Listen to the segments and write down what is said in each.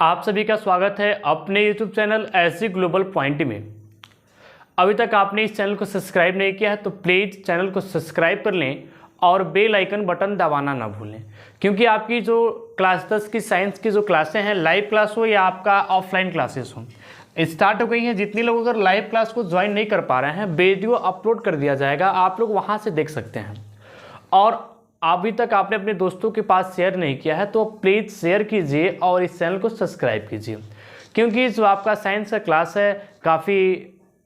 आप सभी का स्वागत है अपने YouTube channel SG global point में। अभी तक आपने इस चैनल को सब्सक्राइब नहीं किया है तो प्लीज़ चैनल को सब्सक्राइब कर लें और बेल आइकन बटन दबाना ना भूलें, क्योंकि आपकी जो क्लास 10 की साइंस की जो क्लासें हैं, लाइव क्लास हो या आपका ऑफलाइन क्लासेस हो, स्टार्ट हो गई हैं। जितने लोग अगर लाइव क्लास को ज्वाइन नहीं कर पा रहे हैं, वीडियो अपलोड कर दिया जाएगा, आप लोग वहाँ से देख सकते हैं। और अभी तक आपने अपने दोस्तों के पास शेयर नहीं किया है तो प्लीज़ शेयर कीजिए और इस चैनल को सब्सक्राइब कीजिए, क्योंकि जो आपका साइंस का क्लास है काफ़ी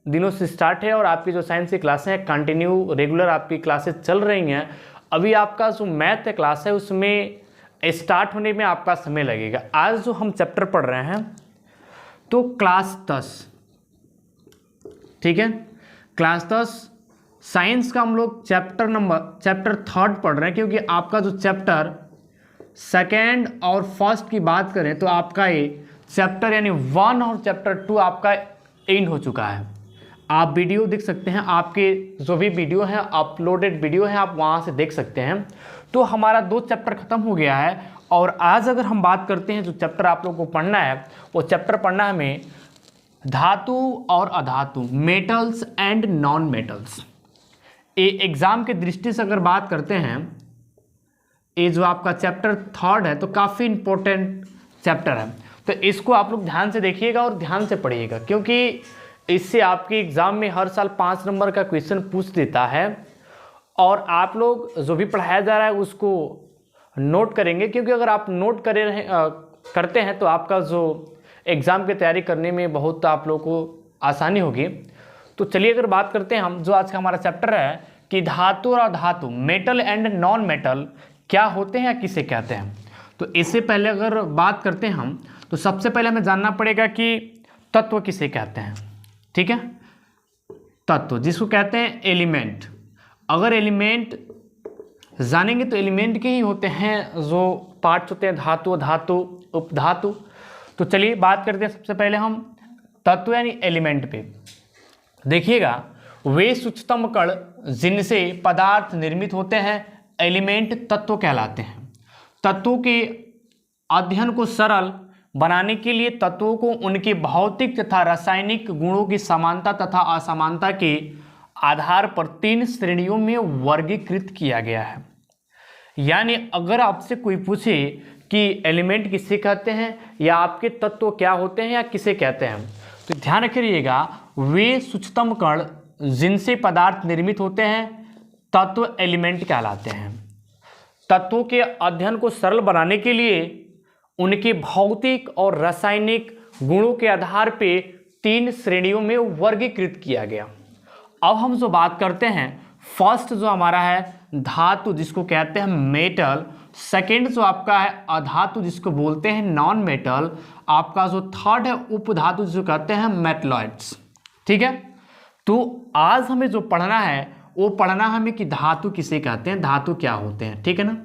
दिनों से स्टार्ट है और आपकी जो साइंस की क्लासें हैं कंटिन्यू रेगुलर आपकी क्लासेस चल रही हैं। अभी आपका जो मैथ का क्लास है उसमें स्टार्ट होने में आपका समय लगेगा। आज जो हम चैप्टर पढ़ रहे हैं तो क्लास 10, ठीक है, क्लास 10 साइंस का हम लोग चैप्टर 3 पढ़ रहे हैं, क्योंकि आपका जो चैप्टर 2 और 1 की बात करें तो आपका ये चैप्टर यानी 1 और चैप्टर 2 आपका एंड हो चुका है। आप वीडियो देख सकते हैं, आपके जो भी वीडियो है अपलोडेड वीडियो है आप वहाँ से देख सकते हैं। तो हमारा 2 चैप्टर ख़त्म हो गया है और आज अगर हम बात करते हैं जो चैप्टर आप लोगों को पढ़ना है, वो चैप्टर पढ़ना है हमें धातु और अधातु, मेटल्स एंड नॉन मेटल्स। ये एग्ज़ाम के दृष्टि से अगर बात करते हैं, ये जो आपका चैप्टर 3 है तो काफ़ी इम्पोर्टेंट चैप्टर है, तो इसको आप लोग ध्यान से देखिएगा और ध्यान से पढ़िएगा, क्योंकि इससे आपके एग्ज़ाम में हर साल 5 नंबर का क्वेश्चन पूछ देता है। और आप लोग जो भी पढ़ाया जा रहा है उसको नोट करेंगे, क्योंकि अगर आप नोट करते हैं तो आपका जो एग्ज़ाम की तैयारी करने में बहुत आप लोगों को आसानी होगी। तो चलिए अगर बात करते हैं हम, जो आज का हमारा चैप्टर है कि धातु और अधातु, मेटल एंड नॉन मेटल क्या होते हैं या किसे कहते हैं। तो इससे पहले अगर बात करते हैं हम, तो सबसे पहले हमें जानना पड़ेगा कि तत्व किसे कहते हैं, ठीक है। तत्व जिसको कहते हैं एलिमेंट। अगर एलिमेंट जानेंगे तो एलिमेंट के ही होते हैं जो पार्ट्स होते हैं, धातु, धातु, उपधातु। तो चलिए बात करते हैं सबसे पहले हम तत्व यानी एलिमेंट पे। देखिएगा, वे सूक्ष्मतम कण जिनसे पदार्थ निर्मित होते हैं एलिमेंट तत्व कहलाते हैं। तत्वों के अध्ययन को सरल बनाने के लिए तत्वों को उनके भौतिक तथा रासायनिक गुणों की समानता तथा असमानता के आधार पर 3 श्रेणियों में वर्गीकृत किया गया है। यानी अगर आपसे कोई पूछे कि एलिमेंट किसे कहते हैं या आपके तत्व क्या होते हैं या किसे कहते हैं, तो ध्यान रखिएगा, वे सूक्ष्मतम कण जिनसे पदार्थ निर्मित होते हैं तत्व एलिमेंट कहलाते हैं। तत्वों के अध्ययन को सरल बनाने के लिए उनके भौतिक और रासायनिक गुणों के आधार पे 3 श्रेणियों में वर्गीकृत किया गया। अब हम जो बात करते हैं, फर्स्ट जो हमारा है धातु जिसको कहते हैं मेटल, सेकेंड जो आपका है अधातु जिसको बोलते हैं नॉन मेटल, आपका जो थर्ड है उपधातु जिसको कहते हैं मेटलॉइड्स, ठीक है। तो आज हमें जो पढ़ना है वो पढ़ना हमें कि धातु किसे कहते हैं, धातु क्या होते हैं, ठीक है ना।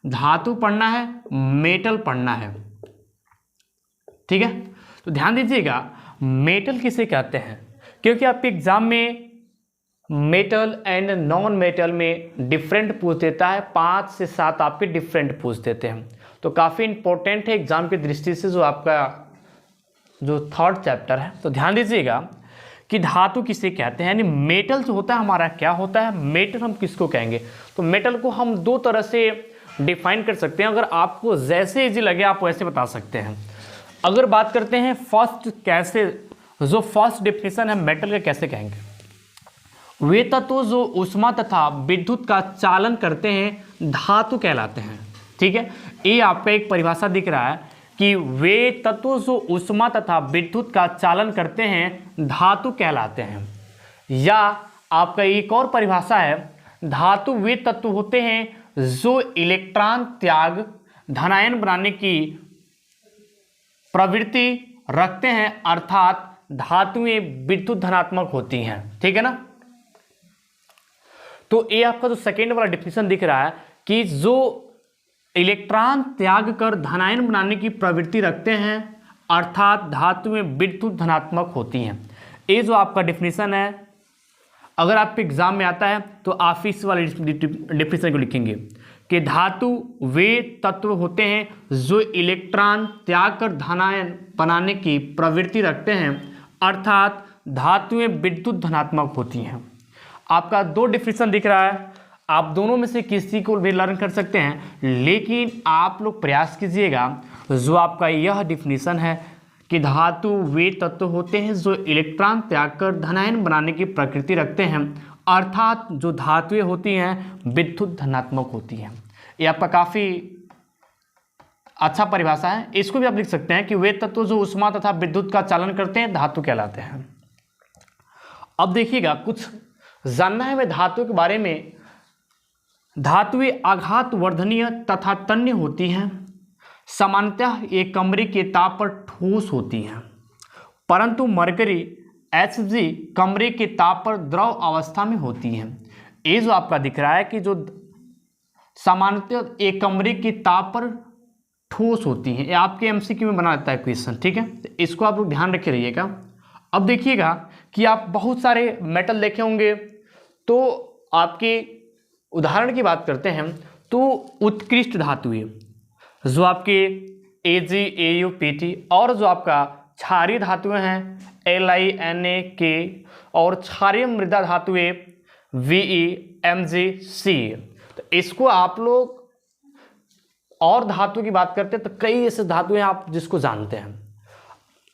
धातु पढ़ना है, मेटल पढ़ना है, ठीक है। तो ध्यान दीजिएगा, मेटल किसे कहते हैं, क्योंकि आपके एग्जाम में मेटल एंड नॉन मेटल में डिफरेंट पूछ देता है, 5 से 7 आपके डिफरेंट पूछ देते हैं। तो काफ़ी इंपॉर्टेंट है एग्जाम की दृष्टि से जो आपका जो 3rd चैप्टर है। तो ध्यान दीजिएगा कि धातु किसे कहते हैं, यानी मेटल जो होता है हमारा क्या होता है, मेटल हम किसको कहेंगे। तो मेटल को हम 2 तरह से डिफाइन कर सकते हैं, अगर आपको जैसे इजी लगे आप वैसे बता सकते हैं। अगर बात करते हैं जो फर्स्ट डिफिनेशन है मेटल का कैसे कहेंगे, वे तत्व जो ऊष्मा तथा विद्युत का चालन करते हैं धातु कहलाते हैं, ठीक है। ये आपका एक परिभाषा दिख रहा है कि वे तत्व जो ऊष्मा तथा विद्युत का चालन करते हैं धातु कहलाते हैं। या आपका एक और परिभाषा है, धातु वे तत्व होते हैं जो इलेक्ट्रॉन त्याग धनायन बनाने की प्रवृत्ति रखते हैं, अर्थात धातुएं विद्युत धनात्मक होती हैं, ठीक है ना। तो ये आपका जो सेकेंड वाला डिफिनेशन दिख रहा है कि जो इलेक्ट्रॉन त्याग कर धनायन बनाने की प्रवृत्ति रखते हैं, अर्थात धातुएं विद्युत धनात्मक होती हैं। ये जो आपका डिफिनेशन है, अगर आपके एग्जाम में आता है तो आप इस वाले डिफिनेशन को लिखेंगे कि धातु वे तत्व होते हैं जो इलेक्ट्रॉन त्याग कर धनायन बनाने की प्रवृत्ति रखते हैं, अर्थात धातुएं विद्युत धनात्मक होती हैं। आपका दो डिफिनेशन दिख रहा है, आप दोनों में से किसी को भी लर्न कर सकते हैं, लेकिन आप लोग प्रयास कीजिएगा जो आपका यह डिफिनेशन है कि धातु वे तत्व होते हैं जो इलेक्ट्रॉन त्याग कर धनायन बनाने की प्रकृति रखते हैं, अर्थात जो धातुएं होती हैं विद्युत धनात्मक होती हैं। ये आपका काफ़ी अच्छा परिभाषा है, इसको भी आप लिख सकते हैं कि वे तत्व जो ऊष्मा तथा विद्युत का चालन करते हैं धातु कहलाते हैं। अब देखिएगा, कुछ जानना है हमें धातु के बारे में। धातुएं आघात वर्धनीय तथा तन्य होती हैं, सामान्यतः ये कमरे के ताप पर ठोस होती हैं, परंतु मरकरी Hg कमरे के ताप पर द्रव अवस्था में होती हैं। ये जो आपका दिख रहा है कि जो सामान्यतः एक कमरे के ताप पर ठोस होती हैं, ये आपके एमसीक्यू में बना देता है क्वेश्चन, ठीक है, तो इसको आप लोग ध्यान रखे रहिएगा। अब देखिएगा कि आप बहुत सारे मेटल देखे होंगे, तो आपके उदाहरण की बात करते हैं तो उत्कृष्ट धातुएं जो आपके Ag, Au, Pt और जो आपका क्षारीय धातुएं हैं Li, Na, K और क्षारीय मृदा धातुएं Ve, Mg, C, तो इसको आप लोग और धातु की बात करते हैं तो कई ऐसे धातुएं आप जिसको जानते हैं,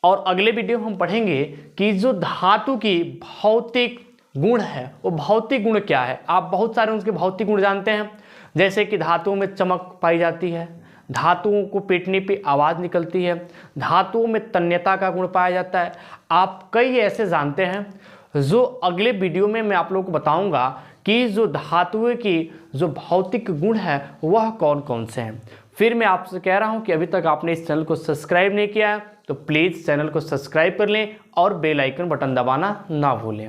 और अगले वीडियो हम पढ़ेंगे कि जो धातु की भौतिक गुण है वो भौतिक गुण क्या है। आप बहुत सारे उसके भौतिक गुण जानते हैं, जैसे कि धातुओं में चमक पाई जाती है, धातुओं को पीटने पे आवाज़ निकलती है, धातुओं में तन्यता का गुण पाया जाता है। आप कई ऐसे जानते हैं जो अगले वीडियो में मैं आप लोगों को बताऊंगा कि जो धातुओं की जो भौतिक गुण है वह कौन कौन से हैं। फिर मैं आपसे कह रहा हूं कि अभी तक आपने इस चैनल को सब्सक्राइब नहीं किया है तो प्लीज़ चैनल को सब्सक्राइब कर लें और बेल आइकन बटन दबाना ना भूलें।